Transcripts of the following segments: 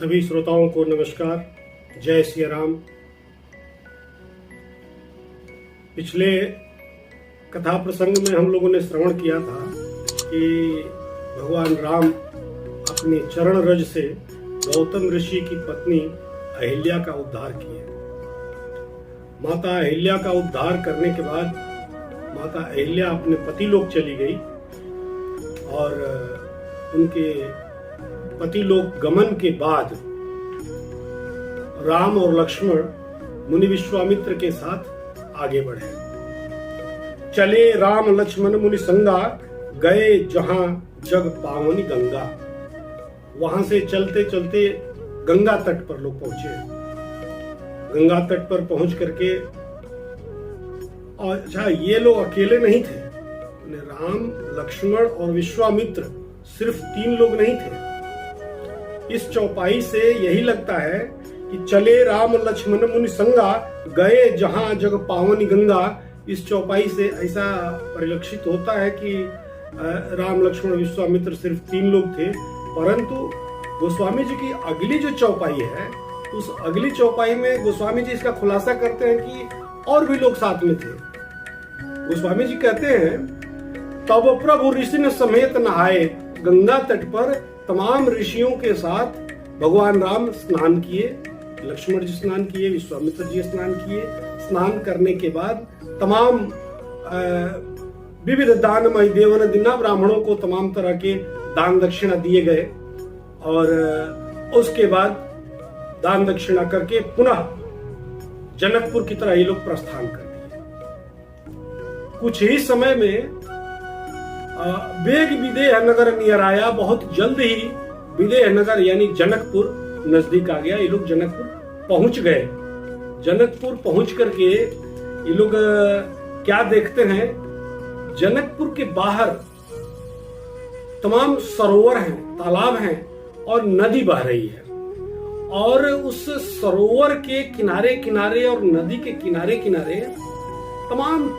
सभी श्रोताओं को नमस्कार। जय श्री राम। पिछले कथा प्रसंग में हम लोगों ने श्रवण किया था कि भगवान राम अपने चरण रज से गौतम ऋषि की पत्नी अहिल्या का उद्धार किए। माता अहिल्या का उद्धार करने के बाद माता अहिल्या अपने पति लोक चली गई और उनके पति लोक गमन के बाद राम और लक्ष्मण मुनि विश्वामित्र के साथ आगे बढ़े। चले राम लक्ष्मण मुनि संगा, गए जहां जग पावनी गंगा। वहां से चलते चलते गंगा तट पर लोग पहुंचे। गंगा तट पर पहुंच करके और अच्छा, ये लोग अकेले नहीं थे। राम लक्ष्मण और विश्वामित्र सिर्फ 3 लोग नहीं थे। इस चौपाई से यही लगता है कि चले राम लक्ष्मण मुनि संगा, गए जहां जग पावनी गंगा। इस चौपाई से ऐसा परिलक्षित होता है कि राम लक्ष्मण विश्वामित्र सिर्फ 3 लोग थे, परंतु गोस्वामी जी की अगली जो चौपाई है, उस अगली चौपाई में गोस्वामी जी इसका खुलासा करते हैं कि और भी लोग साथ में थे। गोस्वामी जी कहते हैं, तब प्रभु ऋषि ने समेत नहाए, गंगा तट पर तमाम ऋषियों के साथ भगवान राम स्नान किए। लक्ष्मण जी स्नान किए, विश्वामित्र जी स्नान किए। स्नान करने के बाद तमाम विविध दानमय देवन दिना ब्राह्मणों को तमाम तरह के दान दक्षिणा दिए गए और उसके बाद दान दक्षिणा करके पुनः जनकपुर की तरह ये लोग प्रस्थान कर दिए। कुछ ही समय में वेग विदेह नगर नियर आया। बहुत जल्द ही विदेह नगर यानी जनकपुर नजदीक आ गया। ये लोग जनकपुर पहुंच गए। जनकपुर पहुंच करके ये लोग क्या देखते हैं, जनकपुर के बाहर तमाम सरोवर हैं, तालाब हैं और नदी बह रही है। और उस सरोवर के किनारे किनारे और नदी के किनारे किनारे तमाम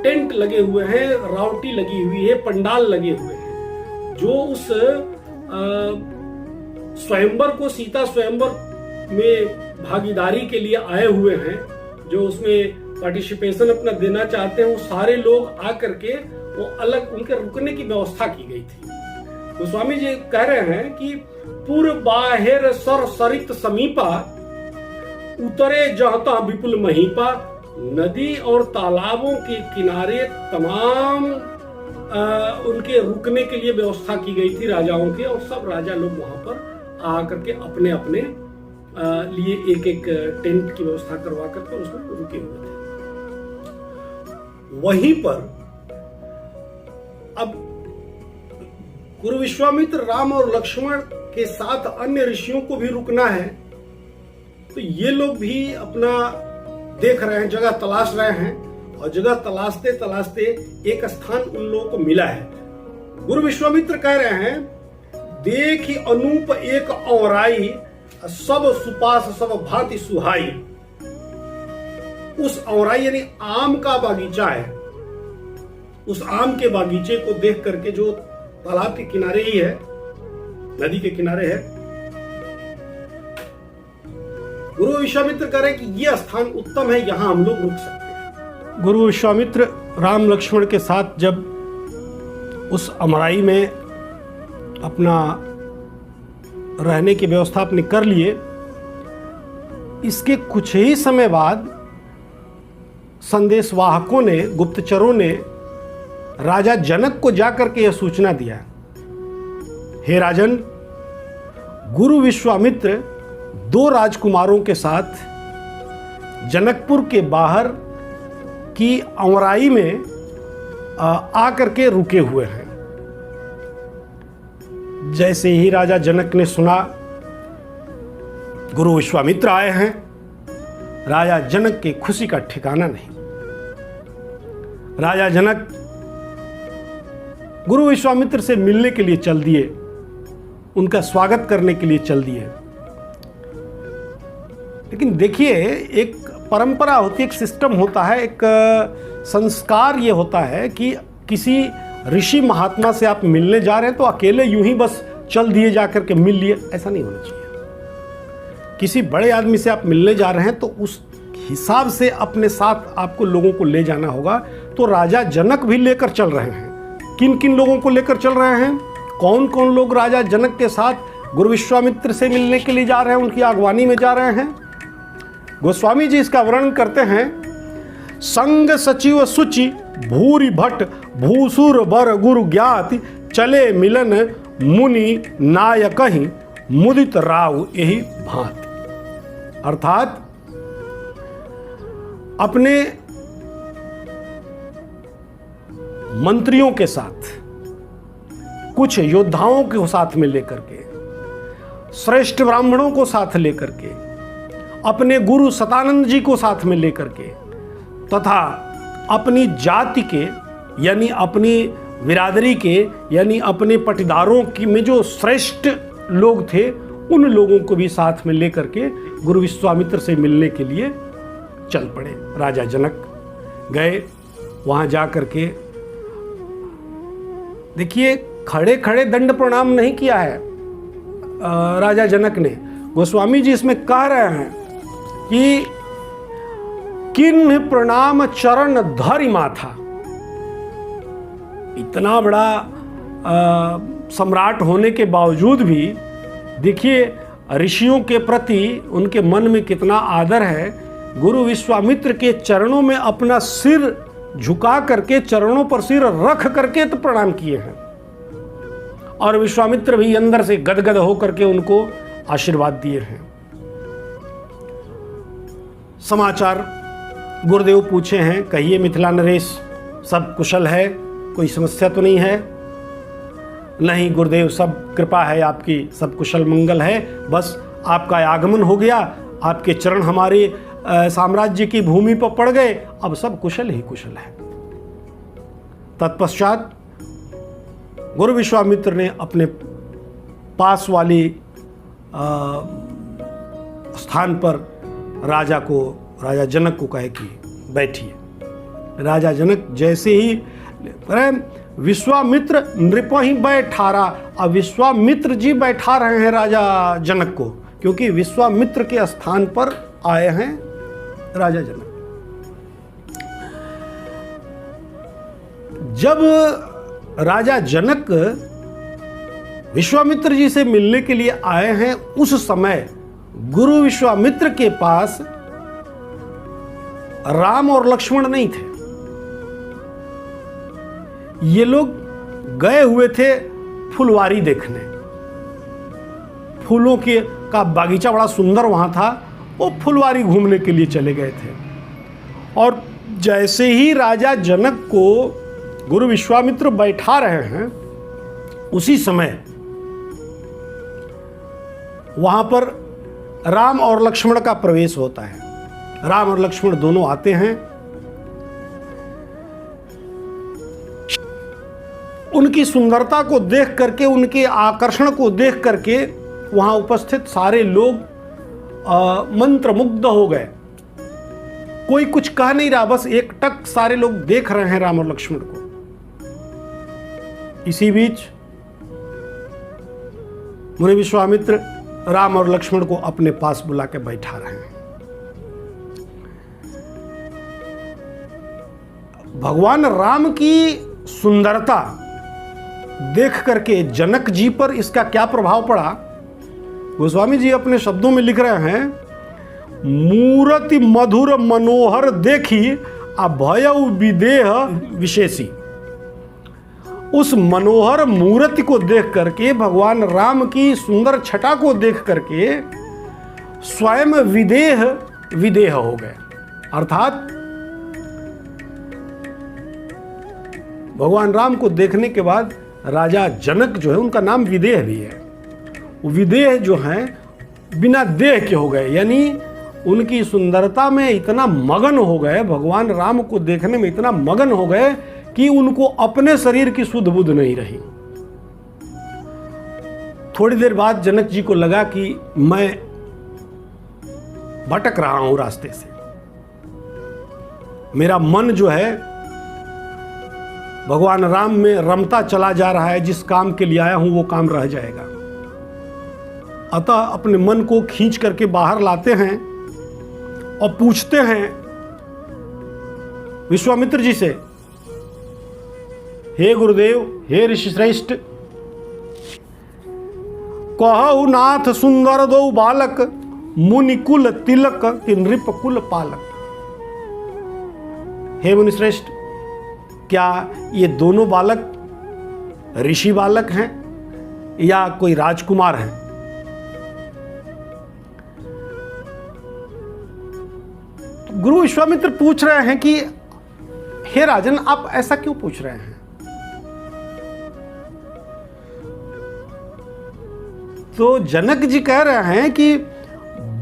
टेंट लगे हुए हैं, रावटी लगी हुई है, पंडाल लगे हुए हैं, जो उस स्वयंवर को, सीता स्वयंवर में भागीदारी के लिए आए हुए हैं, जो उसमें पार्टिसिपेशन अपना देना चाहते हैं, वो सारे लोग आकर के वो अलग उनके रुकने की व्यवस्था की गई थी। तो स्वामी जी कह रहे हैं कि पूर्व बाहेर सर सरित समीपा, उतरे जहता विपुल महीपा। नदी और तालाबों के किनारे तमाम उनके रुकने के लिए व्यवस्था की गई थी राजाओं के, और सब राजा लोग वहां पर आकर के अपने अपने लिए एक एक टेंट की व्यवस्था करवा करके उसमें रुके हुए थे। वहीं पर अब गुरु विश्वामित्र राम और लक्ष्मण के साथ अन्य ऋषियों को भी रुकना है, तो ये लोग भी अपना देख रहे हैं, जगह तलाश रहे हैं। और जगह तलाशते तलाशते एक स्थान उन लोगों को मिला है। गुरु विश्वामित्र कह रहे हैं, देखी अनूप एक औराई, सब सुपास सब भांति सुहाई। उस औराई यानी आम का बागीचा है। उस आम के बागीचे को देख करके, जो तालाब के किनारे ही है, नदी के किनारे है, गुरु विश्वामित्र कह रहे हैं कि यह स्थान उत्तम है, यहां हम लोग रुक सकते हैं। गुरु विश्वामित्र राम लक्ष्मण के साथ जब उस अमराई में अपना रहने की व्यवस्था अपने कर लिए, इसके कुछ ही समय बाद संदेशवाहकों ने, गुप्तचरों ने राजा जनक को जाकर के यह सूचना दिया, हे राजन, गुरु विश्वामित्र 2 राजकुमारों के साथ जनकपुर के बाहर की अमराई में आकर के रुके हुए हैं। जैसे ही राजा जनक ने सुना गुरु विश्वामित्र आए हैं, राजा जनक की खुशी का ठिकाना नहीं। राजा जनक गुरु विश्वामित्र से मिलने के लिए चल दिए, उनका स्वागत करने के लिए चल दिए। लेकिन देखिए, एक परंपरा होती है, एक सिस्टम होता है, एक संस्कार ये होता है कि किसी ऋषि महात्मा से आप मिलने जा रहे हैं तो अकेले यूं ही बस चल दिए जाकर के मिल लिए, ऐसा नहीं होना चाहिए। किसी बड़े आदमी से आप मिलने जा रहे हैं तो उस हिसाब से अपने साथ आपको लोगों को ले जाना होगा। तो राजा जनक भी लेकर चल रहे हैं। किन किन लोगों को लेकर चल रहे हैं? कौन कौन लोग राजा जनक के साथ गुरु विश्वामित्र से मिलने के लिए जा रहे हैं, उनकी अगवानी में जा रहे हैं? गोस्वामी जी इसका वर्णन करते हैं। संग सचिव सुचि भूरि भट्ट भूसुर बर गुरु ज्ञाति चले मिलन मुनि नायक ही मुदित राव यही भांति। अर्थात अपने मंत्रियों के साथ, कुछ योद्धाओं के साथ में लेकर के, श्रेष्ठ ब्राह्मणों को साथ लेकर के, अपने गुरु सतानंद जी को साथ में लेकर के, तथा अपनी जाति के यानी अपनी बिरादरी के यानी अपने पटीदारों की में जो श्रेष्ठ लोग थे उन लोगों को भी साथ में लेकर के गुरु विश्वामित्र से मिलने के लिए चल पड़े। राजा जनक गए। वहां जा करके देखिए, खड़े खड़े दंड प्रणाम नहीं किया है राजा जनक ने। गोस्वामी जी इसमें कह रहे हैं कि किन्ह प्रणाम चरण धरि माथा। इतना बड़ा सम्राट होने के बावजूद भी देखिए ऋषियों के प्रति उनके मन में कितना आदर है। गुरु विश्वामित्र के चरणों में अपना सिर झुका करके, चरणों पर सिर रख करके तो प्रणाम किए हैं, और विश्वामित्र भी अंदर से गदगद होकर के उनको आशीर्वाद दिए हैं। समाचार गुरुदेव पूछे हैं, कहिए मिथिला नरेश, सब कुशल है, कोई समस्या तो नहीं है? नहीं गुरुदेव, सब कृपा है आपकी, सब कुशल मंगल है, बस आपका आगमन हो गया, आपके चरण हमारे साम्राज्य की भूमि पर पड़ गए, अब सब कुशल ही कुशल है। तत्पश्चात गुरु विश्वामित्र ने अपने पास वाली स्थान पर राजा जनक को कहे कि बैठिए। राजा जनक जैसे ही विश्वामित्र नृप ही बैठारा, अब विश्वामित्र जी बैठा रहे हैं राजा जनक को, क्योंकि विश्वामित्र के स्थान पर आए हैं राजा जनक। जब राजा जनक विश्वामित्र जी से मिलने के लिए आए हैं, उस समय गुरु विश्वामित्र के पास राम और लक्ष्मण नहीं थे। ये लोग गए हुए थे फुलवारी देखने। फूलों का बागीचा बड़ा सुंदर वहां था, वो फुलवारी घूमने के लिए चले गए थे। और जैसे ही राजा जनक को गुरु विश्वामित्र बैठा रहे हैं, उसी समय वहां पर राम और लक्ष्मण का प्रवेश होता है। राम और लक्ष्मण दोनों आते हैं। उनकी सुंदरता को देख करके, उनके आकर्षण को देख करके वहां उपस्थित सारे लोग मंत्रमुग्ध हो गए। कोई कुछ कह नहीं रहा, बस एक टक सारे लोग देख रहे हैं राम और लक्ष्मण को। इसी बीच मुनि विश्वामित्र राम और लक्ष्मण को अपने पास बुला के बैठा रहे हैं। भगवान राम की सुंदरता देख करके जनक जी पर इसका क्या प्रभाव पड़ा, गोस्वामी जी अपने शब्दों में लिख रहे हैं। मूर्ति मधुर मनोहर देखी अभयउ विदेह विशेषी। उस मनोहर मूर्ति को देख करके, भगवान राम की सुंदर छटा को देख करके स्वयं विदेह हो गए। अर्थात भगवान राम को देखने के बाद राजा जनक जो है, उनका नाम विदेह भी है, विदेह जो हैं बिना देह के हो गए, यानी उनकी सुंदरता में इतना मगन हो गए, भगवान राम को देखने में इतना मगन हो गए कि उनको अपने शरीर की सुध बुध नहीं रही। थोड़ी देर बाद जनक जी को लगा कि मैं भटक रहा हूं रास्ते से, मेरा मन जो है भगवान राम में रमता चला जा रहा है, जिस काम के लिए आया हूं वो काम रह जाएगा। अतः अपने मन को खींच करके बाहर लाते हैं और पूछते हैं विश्वामित्र जी से, हे गुरुदेव, हे ऋषि श्रेष्ठ, कहु नाथ सुंदर दो बालक, मुनिकुल तिलक कि नृपकुल पालक। हे मुनि श्रेष्ठ, क्या ये दोनों बालक ऋषि बालक हैं या कोई राजकुमार हैं? तो गुरु विश्वामित्र पूछ रहे हैं कि हे राजन, आप ऐसा क्यों पूछ रहे हैं? तो जनक जी कह रहे हैं कि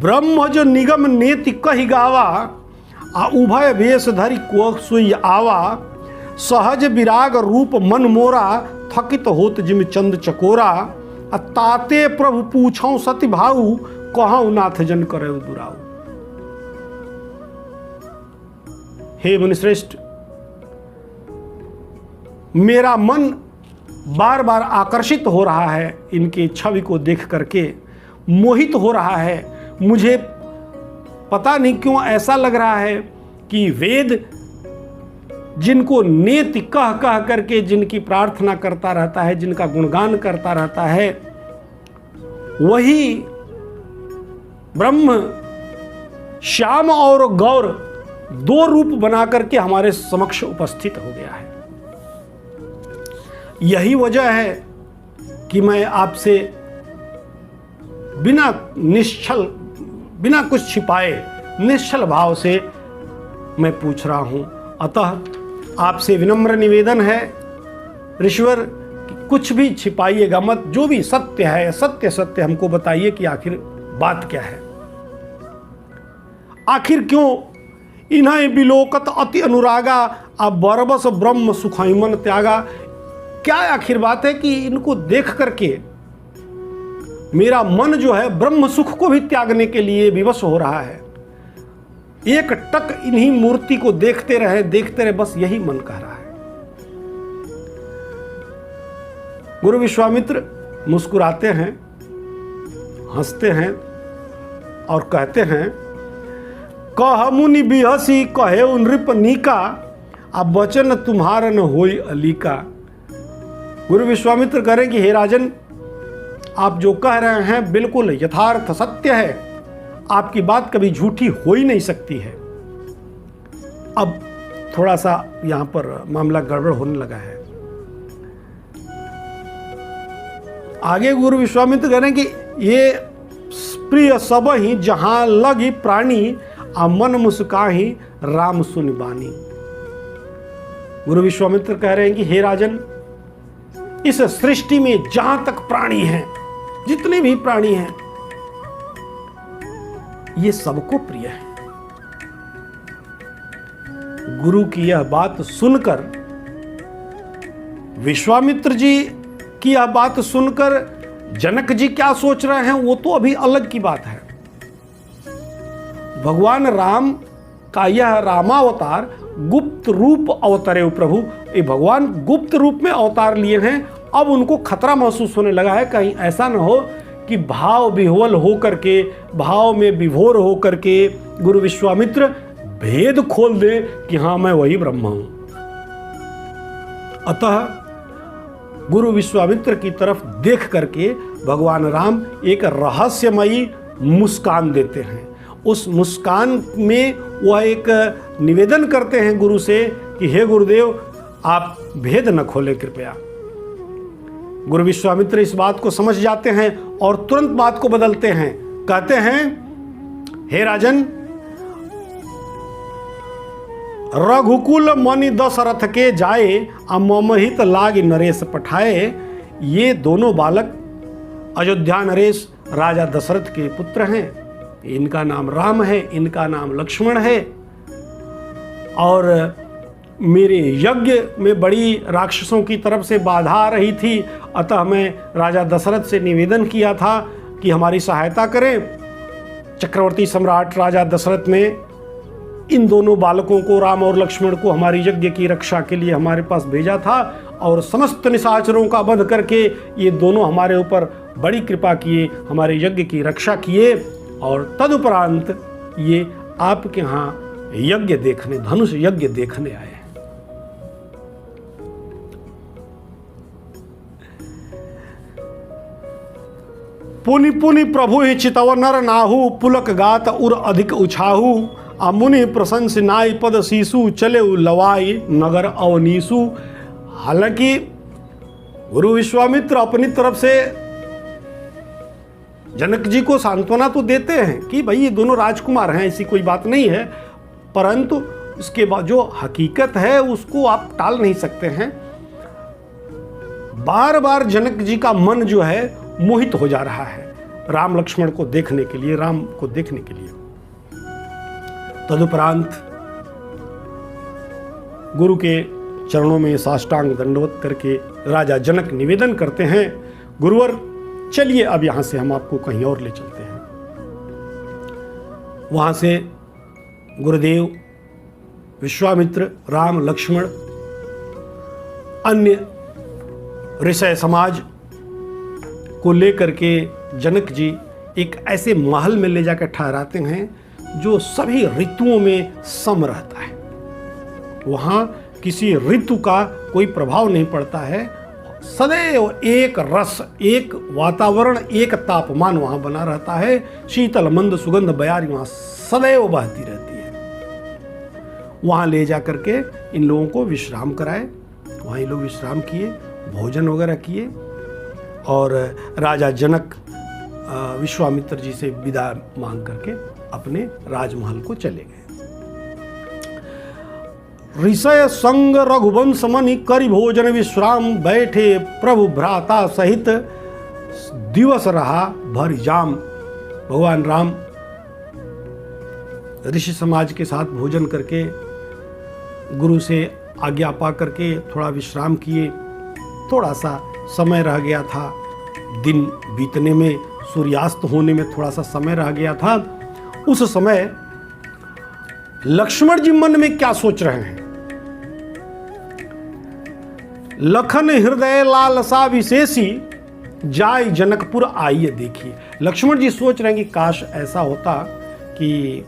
ब्रह्म जो निगम नेति कहि गावा, आ उभय वेश धरि को सुई आवा, सहज विराग रूप मन मोरा, थकित होत जिम चंद चकोरा, आ ताते प्रभु पूछौ सति भाऊ, कहौ नाथ जन करे दुराऊ। हे मुनिश्रेष्ठ, मेरा मन बार बार आकर्षित हो रहा है, इनके छवि को देख करके मोहित हो रहा है। मुझे पता नहीं क्यों ऐसा लग रहा है कि वेद जिनको नेति कह कह करके जिनकी प्रार्थना करता रहता है, जिनका गुणगान करता रहता है, वही ब्रह्म श्याम और गौर दो रूप बना करके हमारे समक्ष उपस्थित हो गया है। यही वजह है कि मैं आपसे बिना कुछ छिपाए निश्चल भाव से मैं पूछ रहा हूं। अतः आपसे विनम्र निवेदन है ऋषिवर कि कुछ भी छिपाइएगा मत, जो भी सत्य है सत्य सत्य हमको बताइए कि आखिर बात क्या है। आखिर क्यों इन्हें बिलोकत अति अनुरागा, आ बरबस ब्रह्म सुखैमन त्यागा। क्या आखिर बात है कि इनको देख करके मेरा मन जो है ब्रह्म सुख को भी त्यागने के लिए विवश हो रहा है। एक टक इन्हीं मूर्ति को देखते रहे, बस यही मन कह रहा है। गुरु विश्वामित्र मुस्कुराते हैं, हंसते हैं और कहते हैं, कह मुनि बिहसी कहे नृप नीका, अब वचन तुम्हारा न होई अलीका। गुरु विश्वामित्र कह रहे हैं कि हे राजन, आप जो कह रहे हैं बिल्कुल यथार्थ सत्य है, आपकी बात कभी झूठी हो ही नहीं सकती है। अब थोड़ा सा यहां पर मामला गड़बड़ होने लगा है। आगे गुरु विश्वामित्र कह रहे हैं कि ये प्रिय सब ही जहां लगी प्राणी, आ मन मुस्काही राम सुनि बानी। गुरु विश्वामित्र कह रहे हैं कि हे राजन, इस सृष्टि में जहां तक प्राणी हैं, जितने भी प्राणी हैं, ये सबको प्रिय है। गुरु की यह बात सुनकर, विश्वामित्र जी की यह बात सुनकर जनक जी क्या सोच रहे हैं वो तो अभी अलग की बात है। भगवान राम का यह रामावतार गुप्त रूप अवतरे प्रभु, ये भगवान गुप्त रूप में अवतार लिए हैं। अब उनको खतरा महसूस होने लगा है, कहीं ऐसा न हो कि भाव विह्वल होकर के, भाव में विभोर होकर के गुरु विश्वामित्र भेद खोल दे कि हाँ मैं वही ब्रह्म हूं। अतः गुरु विश्वामित्र की तरफ देख करके भगवान राम एक रहस्यमयी मुस्कान देते हैं। उस मुस्कान में वह एक निवेदन करते हैं गुरु से कि हे गुरुदेव, आप भेद न खोले कृपया। गुरु विश्वामित्र इस बात को समझ जाते हैं और तुरंत बात को बदलते हैं। कहते हैं, हे राजन, रघुकुल मणि दशरथ के जाए, ममहित लाग नरेश पठाए। ये दोनों बालक अयोध्या नरेश राजा दशरथ के पुत्र हैं। इनका नाम राम है, इनका नाम लक्ष्मण है। और मेरे यज्ञ में बड़ी राक्षसों की तरफ से बाधा आ रही थी, अतः मैं राजा दशरथ से निवेदन किया था कि हमारी सहायता करें। चक्रवर्ती सम्राट राजा दशरथ ने इन दोनों बालकों को, राम और लक्ष्मण को, हमारी यज्ञ की रक्षा के लिए हमारे पास भेजा था और समस्त निशाचरों का वध करके ये दोनों हमारे ऊपर बड़ी कृपा किए, हमारे यज्ञ की रक्षा किए। और तदुपरांत ये आपके यहाँ यज्ञ देखने, धनुष यज्ञ देखने आए हैं। पुनि पुनि प्रभु ही चितव नर नाहु, पुलक गात उर अधिक उछाहु, अमुनि प्रशंस नाई पद शीशु, चले लवाई नगर अवनीसु। हालांकि गुरु विश्वामित्र अपनी तरफ से जनक जी को सांत्वना तो देते हैं कि भाई ये दोनों राजकुमार हैं, ऐसी कोई बात नहीं है, परंतु इसके बाद जो हकीकत है उसको आप टाल नहीं सकते हैं। बार बार जनक जी का मन जो है मोहित हो जा रहा है राम लक्ष्मण को देखने के लिए, राम को देखने के लिए। तदुपरांत गुरु के चरणों में साष्टांग दंडवत करके राजा जनक निवेदन करते हैं, गुरुवर चलिए अब यहां से हम आपको कहीं और ले चलते हैं। वहां से गुरुदेव, विश्वामित्र, राम, लक्ष्मण, अन्य ऋषि समाज को लेकर के जनक जी एक ऐसे महल में ले जाकर ठहराते हैं जो सभी ऋतुओं में सम रहता है। वहां किसी ऋतु का कोई प्रभाव नहीं पड़ता है, सदैव एक रस, एक वातावरण, एक तापमान वहां बना रहता है। शीतल मंद सुगंध बयारी वहां सदैव बहती रहती है। वहां ले जा करके इन लोगों को विश्राम कराए, वहां ये लोग विश्राम किए, भोजन वगैरह किए और राजा जनक विश्वामित्र जी से विदा मांग करके अपने राजमहल को चले गए। ऋषय संग रघुवंश मनि करि भोजन विश्राम, बैठे प्रभु भ्राता सहित दिवस रहा भर जाम। भगवान राम ऋषि समाज के साथ भोजन करके गुरु से आज्ञा पा करके थोड़ा विश्राम किए। थोड़ा सा समय रह गया था, दिन बीतने में, सूर्यास्त होने में थोड़ा सा समय रह गया था। उस समय लक्ष्मण जी मन में क्या सोच रहे हैं? लखन हृदय लालसा विशेषी, जाय जनकपुर आइए देखिए। लक्ष्मण जी सोच रहे हैं कि काश ऐसा होता कि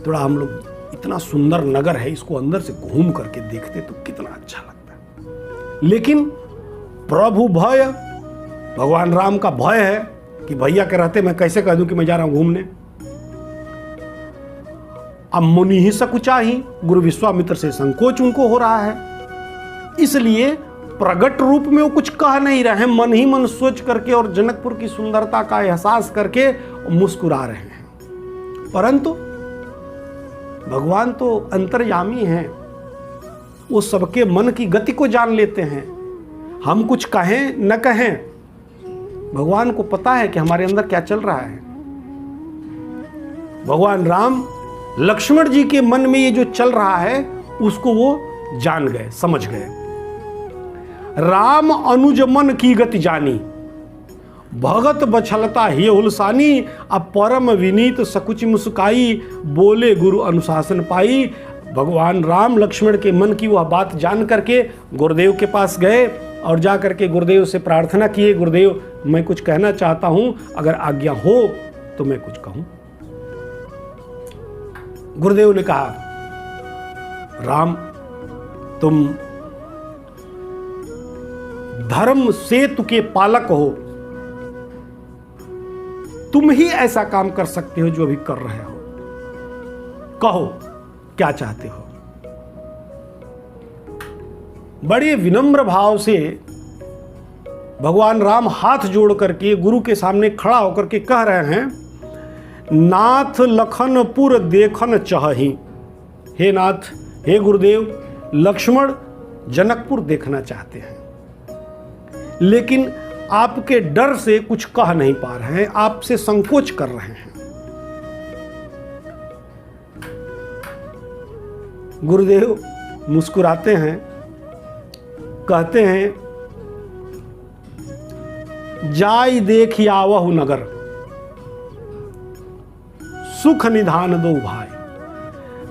थोड़ा हम लोग, इतना सुंदर नगर है, इसको अंदर से घूम करके देखते तो कितना अच्छा लगता। लेकिन प्रभु भय, भगवान राम का भय है कि भैया के रहते मैं कैसे कह दूं कि मैं जा रहा हूं घूमने। अब मुनि ही सकुचाही, गुरु विश्वामित्र से संकोच उनको हो रहा है, इसलिए प्रगट रूप में वो कुछ कह नहीं रहे हैं, मन ही मन सोच करके और जनकपुर की सुंदरता का एहसास करके मुस्कुरा रहे हैं। परंतु भगवान तो अंतर्यामी हैं, वो सबके मन की गति को जान लेते हैं। हम कुछ कहें न कहें, भगवान को पता है कि हमारे अंदर क्या चल रहा है। भगवान राम लक्ष्मण जी के मन में ये जो चल रहा है उसको वो जान गए, समझ गए। राम अनुज मन की गति जानी, भगत बछलता ही हुलसानी, अब परम विनीत सकुच मुस्काई, बोले गुरु अनुशासन पाई। भगवान राम लक्ष्मण के मन की वह बात जान करके गुरुदेव के पास गए और जा करके गुरुदेव से प्रार्थना किए, गुरुदेव मैं कुछ कहना चाहता हूं, अगर आज्ञा हो तो मैं कुछ कहूं। गुरुदेव ने कहा, राम तुम धर्म सेतु के पालक हो, तुम ही ऐसा काम कर सकते हो जो अभी कर रहे हो, कहो क्या चाहते हो। बड़े विनम्र भाव से भगवान राम हाथ जोड़ करके गुरु के सामने खड़ा होकर के कह रहे हैं, नाथ लखनपुर देखन चाही। हे नाथ, हे गुरुदेव, लक्ष्मण जनकपुर देखना चाहते हैं, लेकिन आपके डर से कुछ कह नहीं पा रहे हैं, आपसे संकोच कर रहे हैं। गुरुदेव मुस्कुराते हैं, कहते हैं, जाय देख आवहु नगर, सुख निधान दो भाई।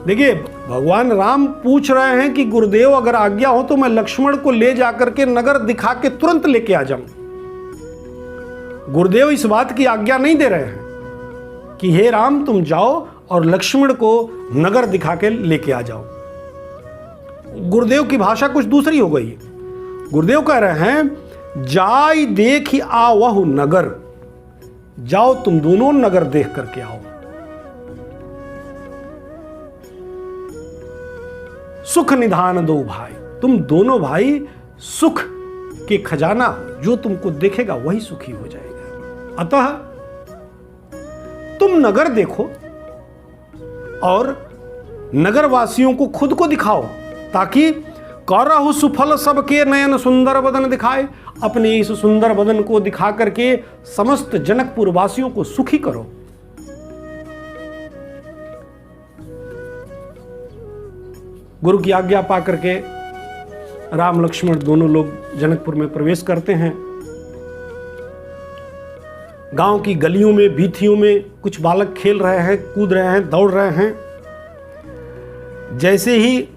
देखिए, भगवान राम पूछ रहे हैं कि गुरुदेव अगर आज्ञा हो तो मैं लक्ष्मण को ले जाकर के नगर दिखा के तुरंत लेके आ जाऊं। गुरुदेव इस बात की आज्ञा नहीं दे रहे हैं कि हे राम तुम जाओ और लक्ष्मण को नगर दिखा के लेके आ जाओ। गुरुदेव की भाषा कुछ दूसरी हो गई। गुरुदेव कह रहे हैं जाय देख आवहु नगर, जाओ तुम दोनों नगर देख करके आओ। सुख निधान दो भाई, तुम दोनों भाई सुख के खजाना हो, जो तुमको देखेगा वही सुखी हो जाएगा। अतः तुम नगर देखो और नगरवासियों को खुद को दिखाओ, ताकि करहु सुफल सबके नयन सुंदर बदन दिखाए। अपने इस सुंदर बदन को दिखा करके समस्त जनकपुर वासियों को सुखी करो। गुरु की आज्ञा पा करके राम लक्ष्मण दोनों लोग जनकपुर में प्रवेश करते हैं। गांव की गलियों में, बीथियों में कुछ बालक खेल रहे हैं, कूद रहे हैं, दौड़ रहे हैं। जैसे ही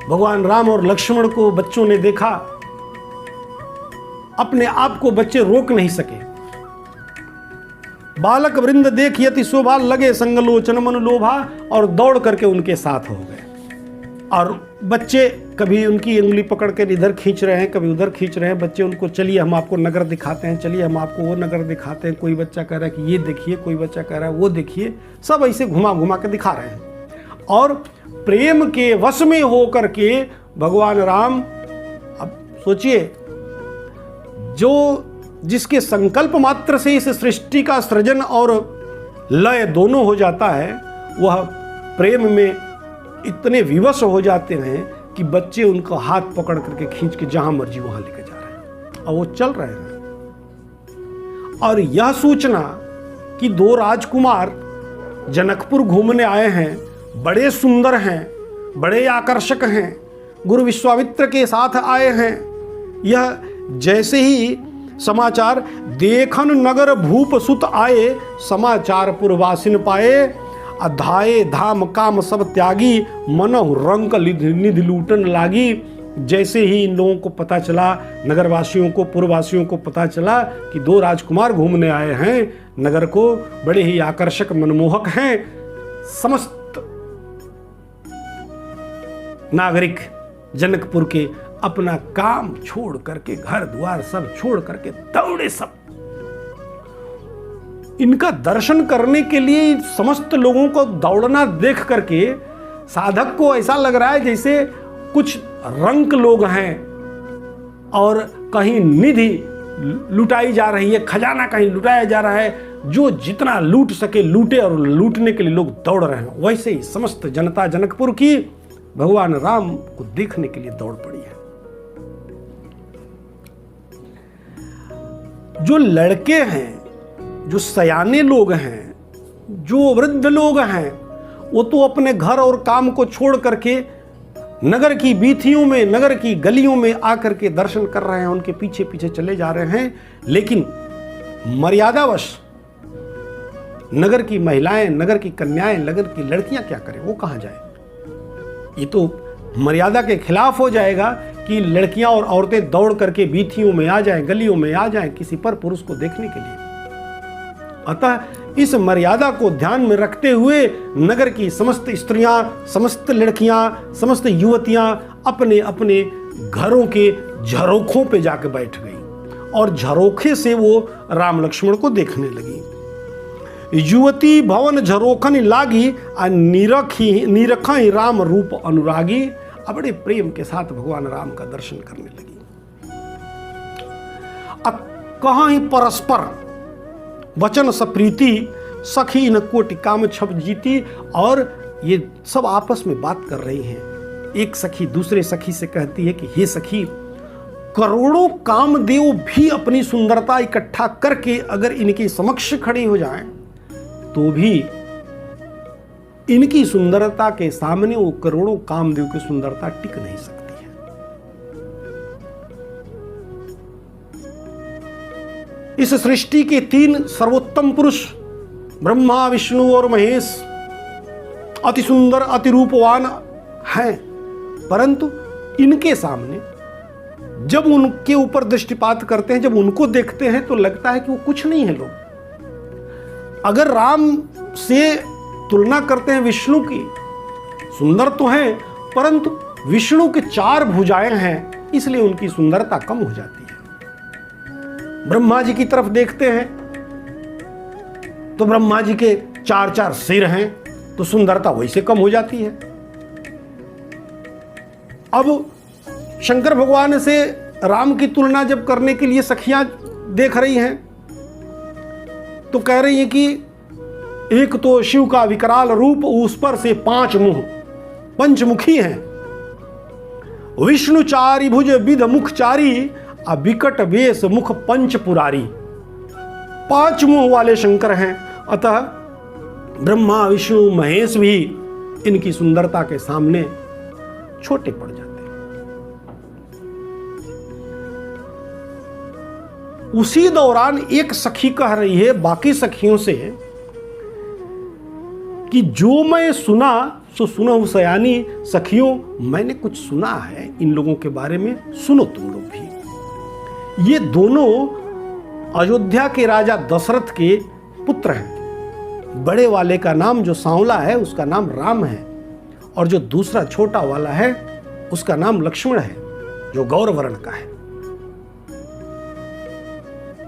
भगवान राम और लक्ष्मण को बच्चों ने देखा, अपने आप को बच्चे रोक नहीं सके। बालक वृंद देख यति शोभा, लगे संगलोचन मन लोभा, और दौड़ करके उनके साथ हो गए। और बच्चे कभी उनकी उंगली पकड़ के इधर खींच रहे हैं, कभी उधर खींच रहे हैं। बच्चे उनको चलिए हम आपको नगर दिखाते हैं, चलिए हम आपको वो नगर दिखाते हैं। कोई बच्चा कह रहा है कि ये देखिए, कोई बच्चा कह रहा है वो देखिए। सब ऐसे घुमा घुमा के दिखा रहे हैं। और प्रेम के वश में होकर के भगवान राम, अब सोचिए, जो जिसके संकल्प मात्र से इस सृष्टि का सृजन और लय दोनों हो जाता है, वह प्रेम में इतने विवश हो जाते हैं कि बच्चे उनका हाथ पकड़ करके खींच के जहां मर्जी वहां लेके जा रहे हैं और वो चल रहे हैं। और यह सूचना कि दो राजकुमार जनकपुर घूमने आए हैं, बड़े सुंदर हैं, बड़े आकर्षक हैं, गुरु विश्वामित्र के साथ आए हैं, यह जैसे ही समाचार देखन नगर भूप सुत आए, समाचार पुरवासिन पाए, अधाये धाम काम सब त्यागी, मनहु रंक निधि लूटन लागी। जैसे ही इन लोगों को पता चला, नगरवासियों को, पुरवासियों को पता चला कि दो राजकुमार घूमने आए हैं नगर को, बड़े ही आकर्षक मनमोहक हैं, समस्त नागरिक जनकपुर के अपना काम छोड़ करके, घर द्वार सब छोड़ करके दौड़े। सब इनका दर्शन करने के लिए समस्त लोगों को दौड़ना देख करके साधक को ऐसा लग रहा है जैसे कुछ रंक लोग हैं और कहीं निधि लुटाई जा रही है, खजाना कहीं लुटाया जा रहा है, जो जितना लूट सके लूटे और लूटने के लिए लोग दौड़ रहे हैं। वैसे ही समस्त जनता जनकपुर की भगवान राम को देखने के लिए दौड़ पड़ी है। जो लड़के हैं, जो सयाने लोग हैं, जो वृद्ध लोग हैं, वो तो अपने घर और काम को छोड़ करके नगर की बीथियों में, नगर की गलियों में आकर के दर्शन कर रहे हैं, उनके पीछे पीछे चले जा रहे हैं। लेकिन मर्यादावश नगर की महिलाएं, नगर की कन्याएं, नगर की लड़कियां क्या करें, वो कहां जाए? ये तो मर्यादा के खिलाफ हो जाएगा कि लड़कियां और औरतें दौड़ करके बीथियों में आ जाएं, गलियों में आ जाएं किसी पर पुरुष को देखने के लिए। अतः इस मर्यादा को ध्यान में रखते हुए नगर की समस्त स्त्रियां, समस्त लड़कियां, समस्त युवतियां अपने अपने घरों के झरोखों पे जाकर बैठ गई और झरोखे से वो राम लक्ष्मण को देखने लगी। युवती भवन झरोखन लागी, निरखी राम रूप अनुरागी। बड़े प्रेम के साथ भगवान राम का दर्शन करने लगी। कहाँ ही परस्पर वचन सप्रीति, सखी न कोटि काम छप जीती। और ये सब आपस में बात कर रही हैं। एक सखी दूसरे सखी से कहती है कि हे सखी, करोड़ों कामदेव भी अपनी सुंदरता इकट्ठा करके अगर इनके समक्ष खड़ी हो जाएं, तो भी इनकी सुंदरता के सामने वो करोड़ों कामदेव की सुंदरता टिक नहीं सकती है। इस सृष्टि के तीन सर्वोत्तम पुरुष ब्रह्मा, विष्णु और महेश अति सुंदर अति रूपवान हैं, परंतु इनके सामने जब उनके ऊपर दृष्टिपात करते हैं, जब उनको देखते हैं तो लगता है कि वो कुछ नहीं है लोग। अगर राम से तुलना करते हैं विष्णु की, सुंदर तो हैं परंतु विष्णु के 4 भुजाएं हैं, इसलिए उनकी सुंदरता कम हो जाती है। ब्रह्मा जी की तरफ देखते हैं तो ब्रह्मा जी के 4 सिर हैं, तो सुंदरता वैसे कम हो जाती है। अब शंकर भगवान से राम की तुलना जब करने के लिए सखियां देख रही हैं तो कह रही हैं कि एक तो शिव का विकराल रूप, उस पर से 5 मुंह, पंचमुखी हैं। विष्णु 4 भुज विध मुख 4, विकट वेश मुख पंच पुरारी। 5 मुंह वाले शंकर हैं, अतः ब्रह्मा विष्णु महेश भी इनकी सुंदरता के सामने छोटे पड़ जाते हैं। उसी दौरान एक सखी कह रही है बाकी सखियों से कि जो मैं सुना सो सुनो सयानी, सखियों मैंने कुछ सुना है इन लोगों के बारे में, सुनो तुम लोग भी। ये दोनों अयोध्या के राजा दशरथ के पुत्र हैं। बड़े वाले का नाम जो सांवला है उसका नाम राम है, और जो दूसरा छोटा वाला है उसका नाम लक्ष्मण है, जो गौर वर्ण का है।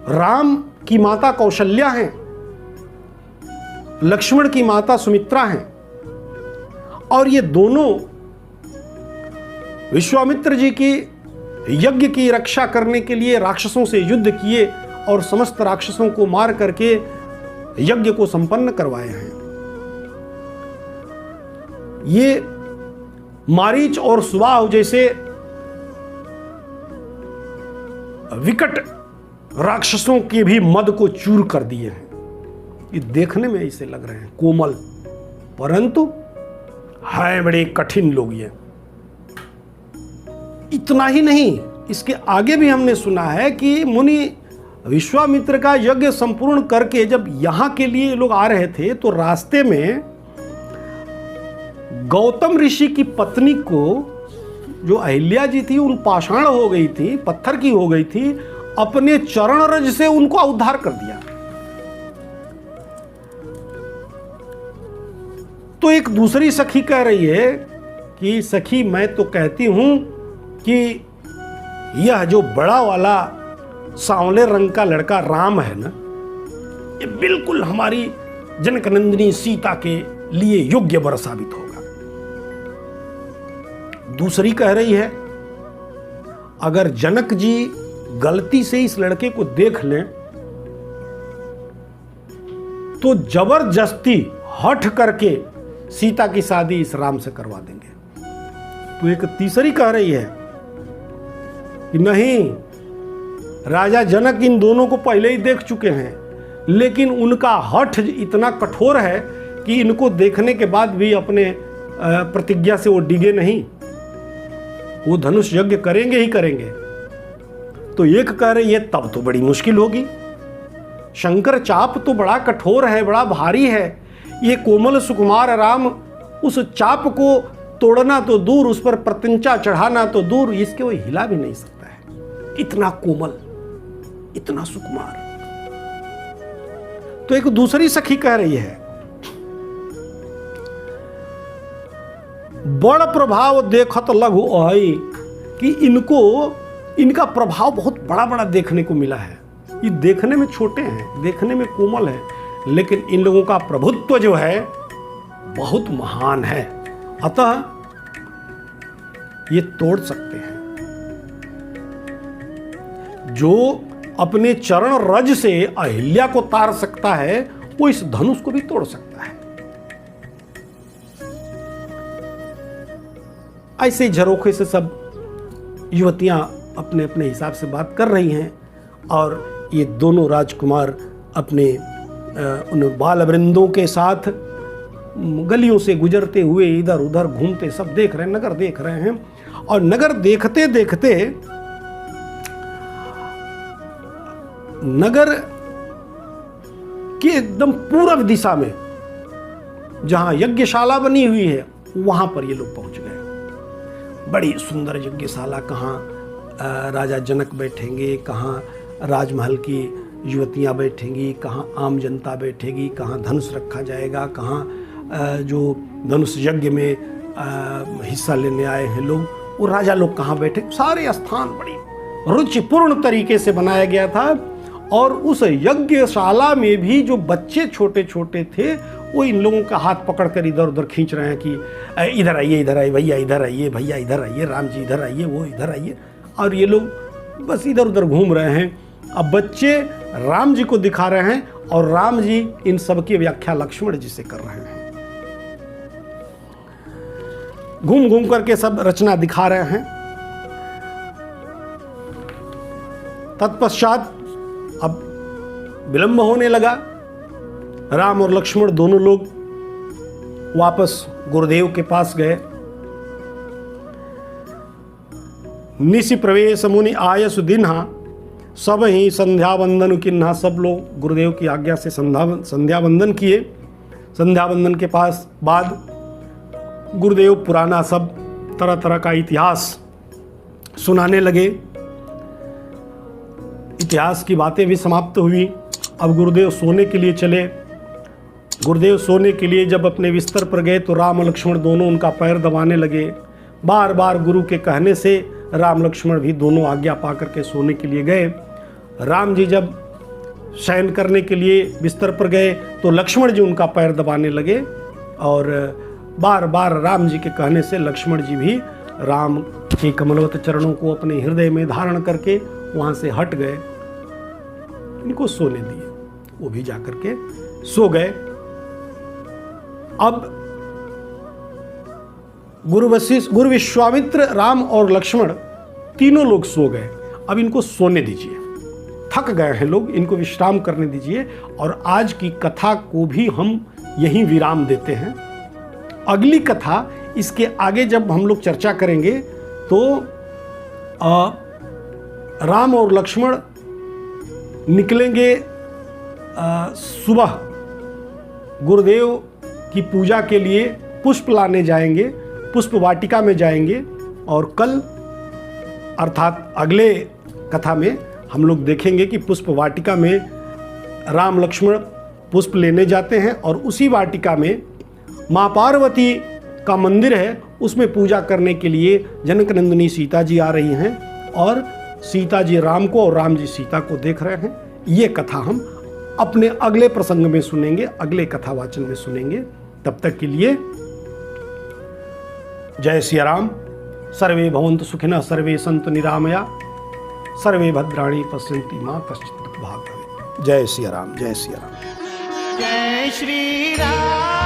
राम की माता कौशल्या है, लक्ष्मण की माता सुमित्रा है, और ये दोनों विश्वामित्र जी की यज्ञ की रक्षा करने के लिए राक्षसों से युद्ध किए और समस्त राक्षसों को मार करके यज्ञ को संपन्न करवाए हैं। ये मारीच और सुबाहु जैसे विकट राक्षसों के भी मद को चूर कर दिए हैं। ये देखने में ऐसे लग रहे हैं कोमल, परंतु है बड़े कठिन लोग ये। इतना ही नहीं, इसके आगे भी हमने सुना है कि मुनि विश्वामित्र का यज्ञ संपूर्ण करके जब यहां के लिए लोग आ रहे थे तो रास्ते में गौतम ऋषि की पत्नी को, जो अहिल्या जी थी, उन पाषाण हो गई थी, पत्थर की हो गई थी, अपने चरण रज से उनको उद्धार कर दिया। तो एक दूसरी सखी कह रही है कि सखी मैं तो कहती हूं कि यह जो बड़ा वाला सांवले रंग का लड़का राम है ना, ये बिल्कुल हमारी जनकनंदिनी सीता के लिए योग्य वर साबित होगा। दूसरी कह रही है अगर जनक जी गलती से इस लड़के को देख लें तो जबरदस्ती हठ करके सीता की शादी इस राम से करवा देंगे। तो एक तीसरी कह रही है कि नहीं, राजा जनक इन दोनों को पहले ही देख चुके हैं, लेकिन उनका हठ इतना कठोर है कि इनको देखने के बाद भी अपने प्रतिज्ञा से वो डिगे नहीं, वो धनुष यज्ञ करेंगे ही करेंगे। तो एक कह रही है तब तो बड़ी मुश्किल होगी, शंकर चाप तो बड़ा कठोर है, बड़ा भारी है, ये कोमल सुकुमार राम उस चाप को तोड़ना तो दूर, उस पर प्रत्यंचा चढ़ाना तो दूर, इसके वो हिला भी नहीं सकता है, इतना कोमल इतना सुकुमार। तो एक दूसरी सखी कह रही है बड़ प्रभाव देखत लघु ओहई, कि इनका प्रभाव बहुत बड़ा बड़ा देखने को मिला है। ये देखने में छोटे हैं, देखने में कोमल है, लेकिन इन लोगों का प्रभुत्व जो है बहुत महान है, अतः ये तोड़ सकते हैं। जो अपने चरण रज से अहिल्या को तार सकता है वो इस धनुष को भी तोड़ सकता है। ऐसे झरोखे से सब युवतियां अपने अपने हिसाब से बात कर रही हैं, और ये दोनों राजकुमार अपने उन बाल वृंदों के साथ गलियों से गुजरते हुए इधर उधर घूमते सब देख रहे हैं, नगर देख रहे हैं। और नगर देखते देखते नगर की एकदम पूर्व दिशा में जहाँ यज्ञशाला बनी हुई है वहाँ पर ये लोग पहुँच गए। बड़ी सुंदर यज्ञशाला, कहाँ राजा जनक बैठेंगे, कहाँ राजमहल की युवतियाँ बैठेंगी, कहाँ आम जनता बैठेगी, कहाँ धनुष रखा जाएगा, कहाँ जो धनुष यज्ञ में हिस्सा लेने आए हैं लोग, वो राजा लोग कहाँ बैठे, सारे स्थान बड़ी रुचिपूर्ण तरीके से बनाया गया था। और उस यज्ञशाला में भी जो बच्चे छोटे छोटे थे वो इन लोगों का हाथ पकड़कर इधर उधर खींच रहे हैं कि इधर आइए भैया, इधर आइए भैया, इधर आइए, राम जी इधर आइए, वो इधर आइए। और ये लोग बस इधर उधर घूम रहे हैं। अब बच्चे राम जी को दिखा रहे हैं और राम जी इन सब की व्याख्या लक्ष्मण जी से कर रहे हैं। घूम घूम करके सब रचना दिखा रहे हैं। तत्पश्चात अब विलंब होने लगा। राम और लक्ष्मण दोनों लोग वापस गुरुदेव के पास गए। निशि प्रवेश मुनि आयसु दिन्हा, सब ही संध्या वंदन किन्हा। सब लोग गुरुदेव की आज्ञा से संध्या वंदन किए। संध्या वंदन के पास बाद गुरुदेव पुराना सब तरह तरह का इतिहास सुनाने लगे। इतिहास की बातें भी समाप्त हुई। अब गुरुदेव सोने के लिए चले। गुरुदेव सोने के लिए जब अपने बिस्तर पर गए तो राम लक्ष्मण दोनों उनका पैर दबाने लगे। बार बार गुरु के कहने से राम लक्ष्मण भी दोनों आज्ञा पा करके सोने के लिए गए। राम जी जब शयन करने के लिए बिस्तर पर गए तो लक्ष्मण जी उनका पैर दबाने लगे और बार बार राम जी के कहने से लक्ष्मण जी भी राम के कमलवत चरणों को अपने हृदय में धारण करके वहाँ से हट गए। इनको सोने दिए, वो भी जाकर के सो गए। अब गुरु विश्वामित्र, राम और लक्ष्मण तीनों लोग सो गए। अब इनको सोने दीजिए, थक गए हैं लोग, इनको विश्राम करने दीजिए। और आज की कथा को भी हम यहीं विराम देते हैं। अगली कथा, इसके आगे जब हम लोग चर्चा करेंगे तो राम और लक्ष्मण निकलेंगे सुबह गुरुदेव की पूजा के लिए, पुष्प लाने जाएंगे, पुष्प वाटिका में जाएंगे। और कल अर्थात अगले कथा में हम लोग देखेंगे कि पुष्प वाटिका में राम लक्ष्मण पुष्प लेने जाते हैं और उसी वाटिका में माँ पार्वती का मंदिर है, उसमें पूजा करने के लिए जनक नंदिनी सीता जी आ रही हैं और सीता जी राम को और राम जी सीता को देख रहे हैं। ये कथा हम अपने अगले प्रसंग में सुनेंगे, अगले कथावाचन में सुनेंगे। तब तक के लिए जय सिया राम। सर्वे भवन्तु सुखिनः, सर्वे सन्तु निरामया, सर्वे भद्राणि पश्यन्ति मा कश्चित् दुःखभाग् भवेत्। जय सिया राम, जय सिया राम, जय श्री राम।